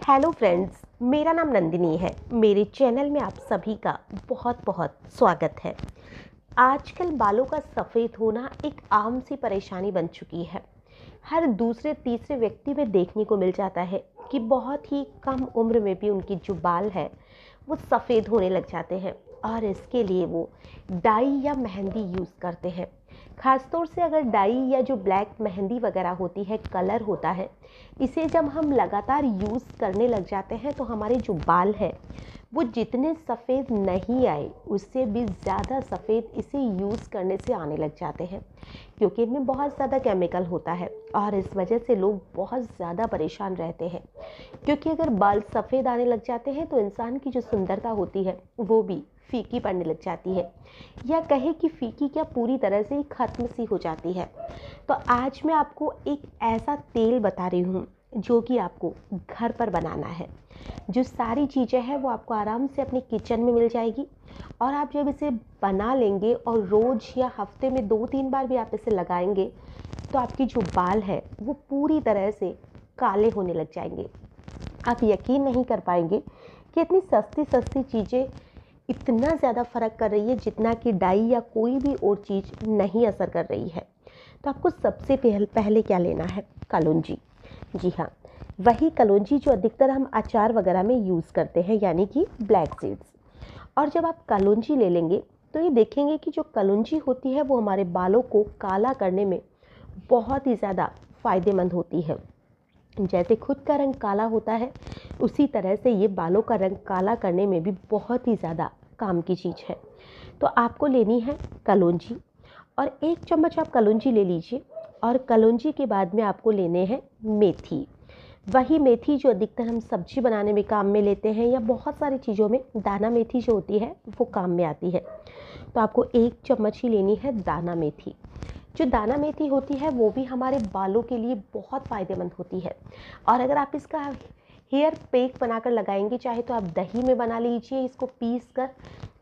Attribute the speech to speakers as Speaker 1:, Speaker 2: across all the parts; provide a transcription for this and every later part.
Speaker 1: Hello friends, मेरा नाम नंदिनी है। मेरे चैनल में आप सभी का बहुत बहुत स्वागत है। आजकल बालों का सफ़ेद होना एक आम सी परेशानी बन चुकी है। हर दूसरे तीसरे व्यक्ति में देखने को मिल जाता है कि बहुत ही कम उम्र में भी उनकी जो बाल है वो सफ़ेद होने लग जाते हैं और इसके लिए वो डाई या मेहंदी यूज़ करते हैं। ख़ासतौर से अगर डाई या जो ब्लैक मेहंदी वगैरह होती है, कलर होता है, इसे जब हम लगातार यूज़ करने लग जाते हैं तो हमारे जो बाल है वो जितने सफ़ेद नहीं आए उससे भी ज़्यादा सफ़ेद इसे यूज़ करने से आने लग जाते हैं, क्योंकि इनमें बहुत ज़्यादा केमिकल होता है और इस वजह से लोग बहुत ज़्यादा परेशान रहते हैं। क्योंकि अगर बाल सफ़ेद आने लग जाते हैं तो इंसान की जो सुंदरता होती है वो भी फीकी पड़ने लग जाती है, या कहे कि फीकी क्या पूरी तरह से ही ख़त्म सी हो जाती है। तो आज मैं आपको एक ऐसा तेल बता रही हूँ जो कि आपको घर पर बनाना है। जो सारी चीज़ें हैं वो आपको आराम से अपने किचन में मिल जाएगी और आप जब इसे बना लेंगे और रोज़ या हफ्ते में 2-3 बार भी आप इसे लगाएंगे तो आपकी जो बाल है वो पूरी तरह से काले होने लग जाएंगे। आप यकीन नहीं कर पाएंगे कि इतनी सस्ती सस्ती चीज़ें इतना ज़्यादा फ़र्क कर रही है जितना कि डाई या कोई भी और चीज़ नहीं असर कर रही है। तो आपको सबसे पहले क्या लेना है? कलौंजी। जी हाँ, वही कलौंजी जो अधिकतर हम अचार वगैरह में यूज़ करते हैं, यानी कि ब्लैक सीड्स। और जब आप कलौंजी ले लेंगे तो ये देखेंगे कि जो कलौंजी होती है वो हमारे बालों को काला करने में बहुत ही ज़्यादा फ़ायदेमंद होती है। जैसे खुद का रंग काला होता है उसी तरह से ये बालों का रंग काला करने में भी बहुत ही ज़्यादा काम की चीज़ है। तो आपको लेनी है कलौंजी और 1 चम्मच आप कलौंजी ले लीजिए। और कलौंजी के बाद में आपको लेने हैं मेथी। वही मेथी जो अधिकतर हम सब्जी बनाने में काम में लेते हैं या बहुत सारी चीज़ों में दाना मेथी जो होती है वो काम में आती है। तो आपको 1 चम्मच ही लेनी है दाना मेथी। जो दाना मेथी होती है वो भी हमारे बालों के लिए बहुत फ़ायदेमंद होती है। और अगर आप इसका हेयर पैक बनाकर लगाएंगे, चाहे तो आप दही में बना लीजिए इसको पीस कर,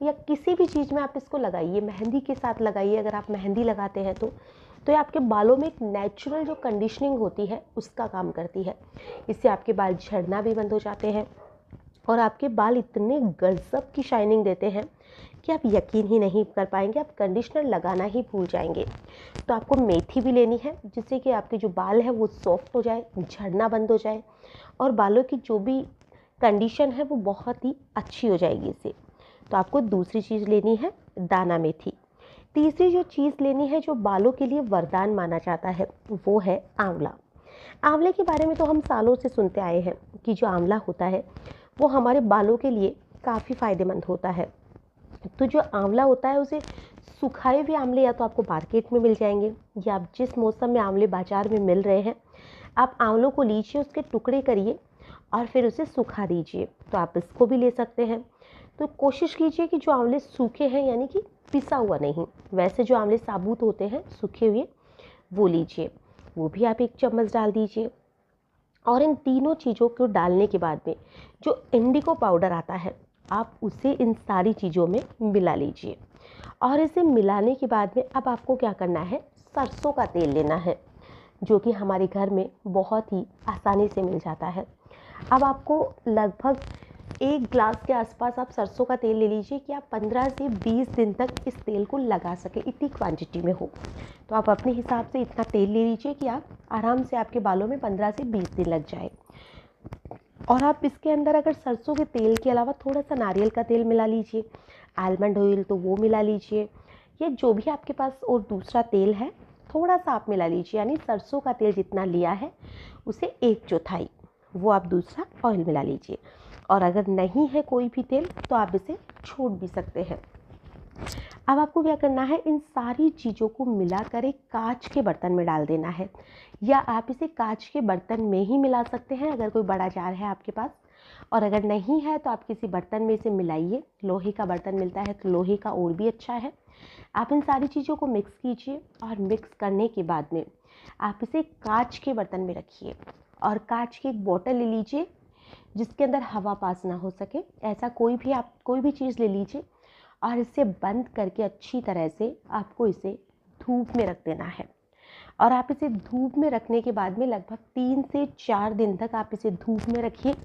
Speaker 1: या किसी भी चीज़ में आप इसको लगाइए, मेहंदी के साथ लगाइए। अगर आप मेहंदी लगाते हैं तो ये आपके बालों में एक नेचुरल जो कंडीशनिंग होती है उसका काम करती है। इससे आपके बाल झड़ना भी बंद हो जाते हैं और आपके बाल इतने गजब की शाइनिंग देते हैं कि आप यकीन ही नहीं कर पाएंगे, आप कंडीशनर लगाना ही भूल जाएंगे। तो आपको मेथी भी लेनी है जिससे कि आपके जो बाल है वो सॉफ्ट हो जाए, झड़ना बंद हो जाए और बालों की जो भी कंडीशन है वो बहुत ही अच्छी हो जाएगी इससे। तो आपको दूसरी चीज़ लेनी है दाना मेथी। तीसरी जो चीज़ लेनी है जो बालों के लिए वरदान माना जाता है वो है आंवला। आंवले के बारे में तो हम सालों से सुनते आए हैं कि जो आंवला होता है वो हमारे बालों के लिए काफ़ी फ़ायदेमंद होता है। तो जो आंवला होता है उसे सुखाए हुए आंवले या तो आपको मार्केट में मिल जाएंगे, या आप जिस मौसम में आंवले बाज़ार में मिल रहे हैं आप आंवलों को लीजिए, उसके टुकड़े करिए और फिर उसे सुखा दीजिए। तो आप इसको भी ले सकते हैं। तो कोशिश कीजिए कि जो आंवले सूखे हैं, यानी कि पिसा हुआ नहीं, वैसे जो आंवले साबुत होते हैं सूखे हुए वो लीजिए, वो भी आप 1 चम्मच डाल दीजिए। और इन तीनों चीज़ों को डालने के बाद में जो इंडिगो पाउडर आता है आप उसे इन सारी चीज़ों में मिला लीजिए। और इसे मिलाने के बाद में अब आपको क्या करना है, सरसों का तेल लेना है जो कि हमारे घर में बहुत ही आसानी से मिल जाता है। अब आपको लगभग 1 ग्लास के आसपास आप सरसों का तेल ले लीजिए कि आप 15 से 20 दिन तक इस तेल को लगा सकें, इतनी क्वांटिटी में हो। तो आप अपने हिसाब से इतना तेल ले लीजिए कि आप आराम से आपके बालों में 15 से 20 दिन लग जाए। और आप इसके अंदर अगर सरसों के तेल के अलावा थोड़ा सा नारियल का तेल मिला लीजिए, आलमंड ऑयल तो वो मिला लीजिए, या जो भी आपके पास और दूसरा तेल है थोड़ा सा आप मिला लीजिए। यानी सरसों का तेल जितना लिया है उसे 1/4 वो आप दूसरा ऑयल मिला लीजिए। और अगर नहीं है कोई भी तेल तो आप इसे छोड़ भी सकते हैं। अब आपको क्या करना है, इन सारी चीज़ों को मिलाकर एक कांच के बर्तन में डाल देना है, या आप इसे कांच के बर्तन में ही मिला सकते हैं अगर कोई बड़ा जार है आपके पास। और अगर नहीं है तो आप किसी बर्तन में इसे मिलाइए। लोहे का बर्तन मिलता है तो लोहे का और भी अच्छा है। आप इन सारी चीज़ों को मिक्स कीजिए और मिक्स करने के बाद में आप इसे कांच के बर्तन में रखिए और कांच की एक बोतल ले लीजिए जिसके अंदर हवा पास ना हो सके। ऐसा कोई भी चीज़ ले लीजिए और इसे बंद करके अच्छी तरह से आपको इसे धूप में रख देना है। और आप इसे धूप में रखने के बाद में लगभग 3 से 4 दिन तक आप इसे धूप में रखिए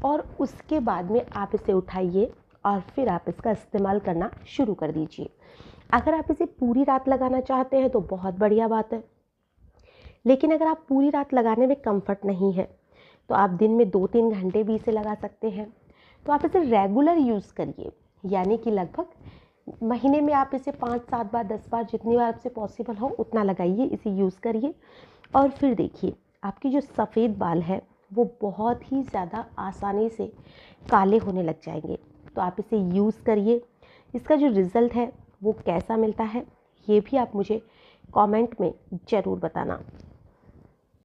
Speaker 1: और उसके बाद में आप इसे उठाइए और फिर आप इसका इस्तेमाल करना शुरू कर दीजिए। अगर आप इसे पूरी रात लगाना चाहते हैं तो बहुत बढ़िया बात है, लेकिन अगर आप पूरी रात लगाने में कंफर्ट नहीं है तो आप दिन में 2-3 घंटे भी इसे लगा सकते हैं। तो आप इसे रेगुलर यूज़ करिए, यानी कि लगभग महीने में आप इसे 5-7 बार 10 बार जितनी बार आपसे पॉसिबल हो उतना लगाइए, इसे यूज़ करिए और फिर देखिए आपकी जो सफ़ेद बाल है वो बहुत ही ज़्यादा आसानी से काले होने लग जाएंगे। तो आप इसे यूज़ करिए, इसका जो रिज़ल्ट है वो कैसा मिलता है ये भी आप मुझे कमेंट में ज़रूर बताना।